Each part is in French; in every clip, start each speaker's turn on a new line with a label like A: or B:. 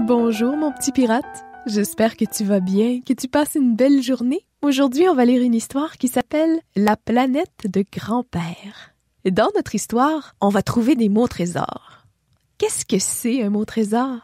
A: Bonjour mon petit pirate, j'espère que tu vas bien, que tu passes une belle journée. Aujourd'hui, on va lire une histoire qui s'appelle « La planète de grand-père ». Dans notre histoire, on va trouver des mots trésors. Qu'est-ce que c'est un mot trésor?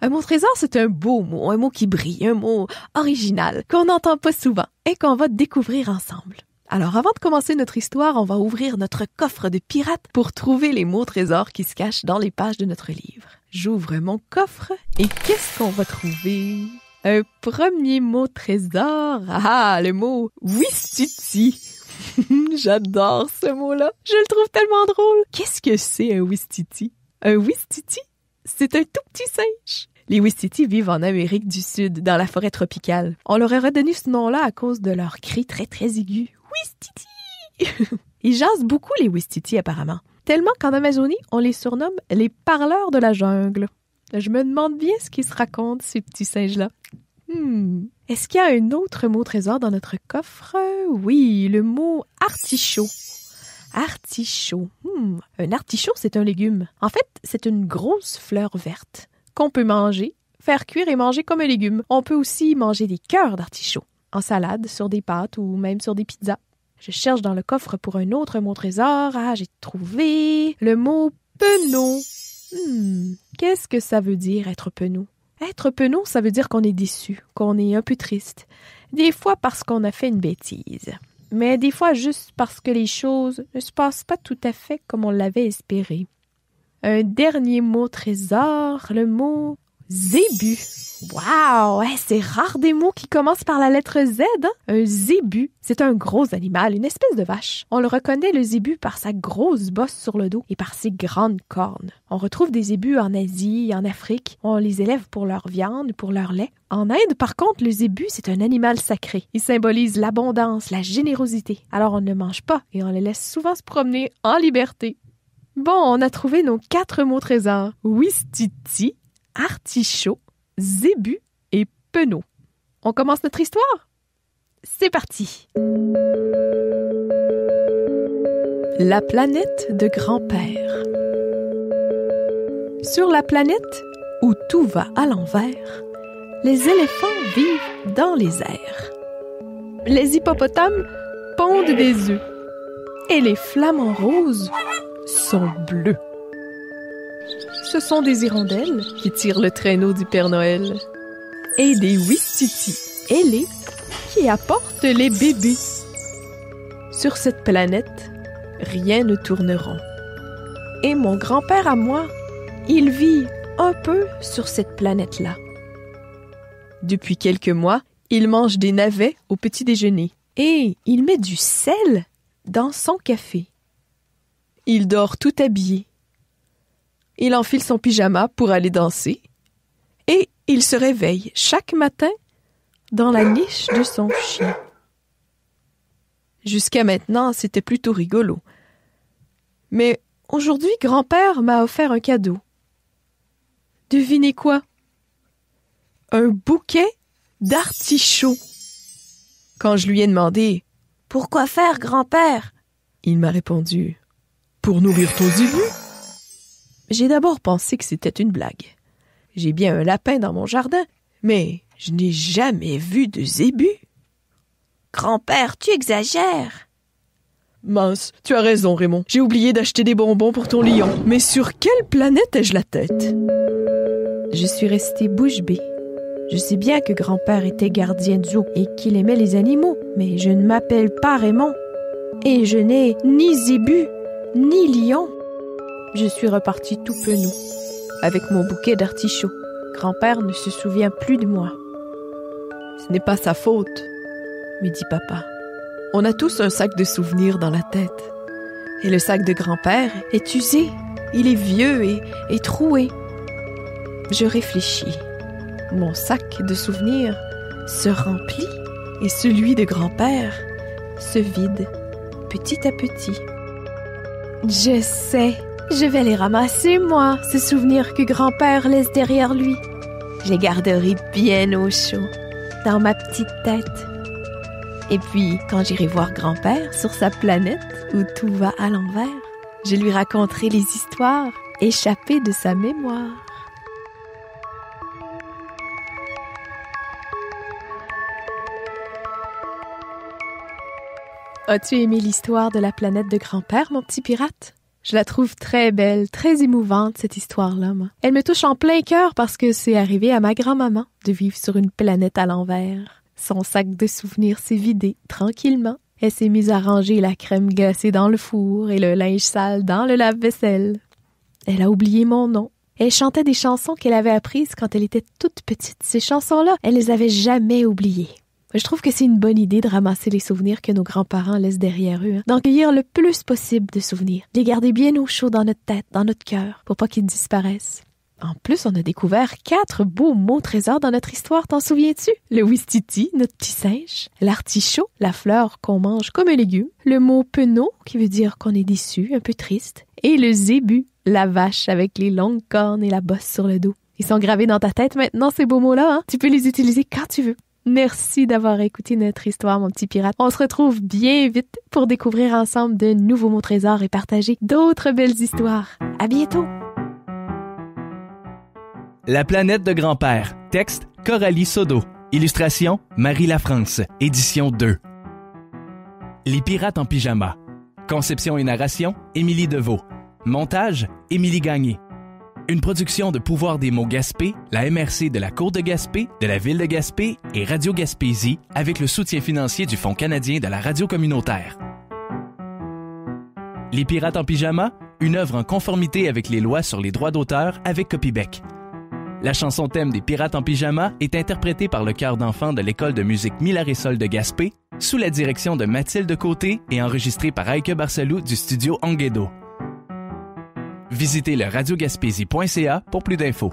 A: Un mot trésor, c'est un beau mot, un mot qui brille, un mot original, qu'on n'entend pas souvent et qu'on va découvrir ensemble. Alors, avant de commencer notre histoire, on va ouvrir notre coffre de pirate pour trouver les mots trésors qui se cachent dans les pages de notre livre. J'ouvre mon coffre et qu'est-ce qu'on va trouver? Un premier mot trésor. Ah, le mot « Ouistiti ». J'adore ce mot-là. Je le trouve tellement drôle. Qu'est-ce que c'est un Ouistiti? Un Ouistiti, c'est un tout petit singe. Les Ouistiti vivent en Amérique du Sud, dans la forêt tropicale. On leur a redonné ce nom-là à cause de leur cri très très aigu. Ouistiti! Ils jasent beaucoup les Ouistiti apparemment. Tellement qu'en Amazonie, on les surnomme les parleurs de la jungle. Je me demande bien ce qu'ils se racontent, ces petits singes-là. Est-ce qu'il y a un autre mot trésor dans notre coffre? Oui, le mot artichaut. Artichaut. Un artichaut, c'est un légume. En fait, c'est une grosse fleur verte qu'on peut manger, faire cuire et manger comme un légume. On peut aussi manger des cœurs d'artichaut en salade, sur des pâtes ou même sur des pizzas. Je cherche dans le coffre pour un autre mot trésor. Ah, j'ai trouvé le mot penaud. Qu'est-ce que ça veut dire être penaud? Être penaud, ça veut dire qu'on est déçu, qu'on est un peu triste. Des fois parce qu'on a fait une bêtise. Mais des fois juste parce que les choses ne se passent pas tout à fait comme on l'avait espéré. Un dernier mot trésor, le mot zébu. Wow! C'est rare des mots qui commencent par la lettre Z, hein? Un zébu, c'est un gros animal, une espèce de vache. On le reconnaît, le zébu, par sa grosse bosse sur le dos et par ses grandes cornes. On retrouve des zébus en Asie, en Afrique. On les élève pour leur viande, pour leur lait. En Inde, par contre, le zébu, c'est un animal sacré. Il symbolise l'abondance, la générosité. Alors on ne le mange pas et on le laisse souvent se promener en liberté. Bon, on a trouvé nos 4 mots trésors. Ouistiti, artichaut, zébu et penaud. On commence notre histoire? C'est parti! La planète de grand-père. Sur la planète où tout va à l'envers, les éléphants vivent dans les airs. Les hippopotames pondent des œufs et les flamants roses sont bleus. Ce sont des hirondelles qui tirent le traîneau du Père Noël et des ouistiti ailés qui apportent les bébés. Sur cette planète, rien ne tourne rond. Et mon grand-père à moi, il vit un peu sur cette planète-là. Depuis quelques mois, il mange des navets au petit déjeuner et il met du sel dans son café. Il dort tout habillé. Il enfile son pyjama pour aller danser et il se réveille chaque matin dans la niche de son chien. Jusqu'à maintenant, c'était plutôt rigolo. Mais aujourd'hui, grand-père m'a offert un cadeau. Devinez quoi? Un bouquet d'artichauts. Quand je lui ai demandé « Pourquoi faire, grand-père ?» il m'a répondu « Pour nourrir ton zébu. » J'ai d'abord pensé que c'était une blague. J'ai bien un lapin dans mon jardin, mais je n'ai jamais vu de zébu. Grand-père, tu exagères. Mince, tu as raison, Raymond. J'ai oublié d'acheter des bonbons pour ton lion. Mais sur quelle planète ai-je la tête? Je suis restée bouche bée. Je sais bien que grand-père était gardien de zoo et qu'il aimait les animaux, mais je ne m'appelle pas Raymond. Et je n'ai ni zébu, ni lion. Je suis repartie tout penaud, avec mon bouquet d'artichauts. Grand-père ne se souvient plus de moi. Ce n'est pas sa faute, me dit papa. On a tous un sac de souvenirs dans la tête. Et le sac de grand-père est usé, il est vieux et troué. Je réfléchis. Mon sac de souvenirs se remplit et celui de grand-père se vide petit à petit. Je sais. Je vais les ramasser, moi, ces souvenirs que grand-père laisse derrière lui. Je les garderai bien au chaud, dans ma petite tête. Et puis, quand j'irai voir grand-père sur sa planète où tout va à l'envers, je lui raconterai les histoires échappées de sa mémoire. As-tu aimé l'histoire de la planète de grand-père, mon petit pirate? Je la trouve très belle, très émouvante, cette histoire-là, moi. Elle me touche en plein cœur parce que c'est arrivé à ma grand-maman de vivre sur une planète à l'envers. Son sac de souvenirs s'est vidé tranquillement. Elle s'est mise à ranger la crème glacée dans le four et le linge sale dans le lave-vaisselle. Elle a oublié mon nom. Elle chantait des chansons qu'elle avait apprises quand elle était toute petite. Ces chansons-là, elle les avait jamais oubliées. Je trouve que c'est une bonne idée de ramasser les souvenirs que nos grands-parents laissent derrière eux, d'en cueillir le plus possible de souvenirs, de les garder bien au chaud dans notre tête, dans notre cœur, pour pas qu'ils disparaissent. En plus, on a découvert 4 beaux mots trésors dans notre histoire, t'en souviens-tu? Le ouistiti, notre petit singe, l'artichaut, la fleur qu'on mange comme un légume, le mot penaud, qui veut dire qu'on est déçu, un peu triste, et le zébu, la vache avec les longues cornes et la bosse sur le dos. Ils sont gravés dans ta tête maintenant, ces beaux mots-là, hein? Tu peux les utiliser quand tu veux. Merci d'avoir écouté notre histoire, mon petit pirate. On se retrouve bien vite pour découvrir ensemble de nouveaux mots trésors et partager d'autres belles histoires. À bientôt!
B: La planète de grand-père. Texte, Coralie Sodo. Illustration, Marie Lafrance. Édition 2. Les pirates en pyjama. Conception et narration, Émilie Deveau. Montage, Émilie Gagné. Une production de Pouvoir des mots Gaspé, la MRC de la Cour de Gaspé, de la Ville de Gaspé et Radio Gaspésie avec le soutien financier du Fonds canadien de la radio communautaire. Les pirates en pyjama, une œuvre en conformité avec les lois sur les droits d'auteur avec Copybec. La chanson thème des pirates en pyjama est interprétée par le chœur d'enfants de l'école de musique Miller-et-Sol de Gaspé sous la direction de Mathilde Côté et enregistrée par Heike Barcelou du studio Onguedo. Visitez le radiogaspésie.ca pour plus d'infos.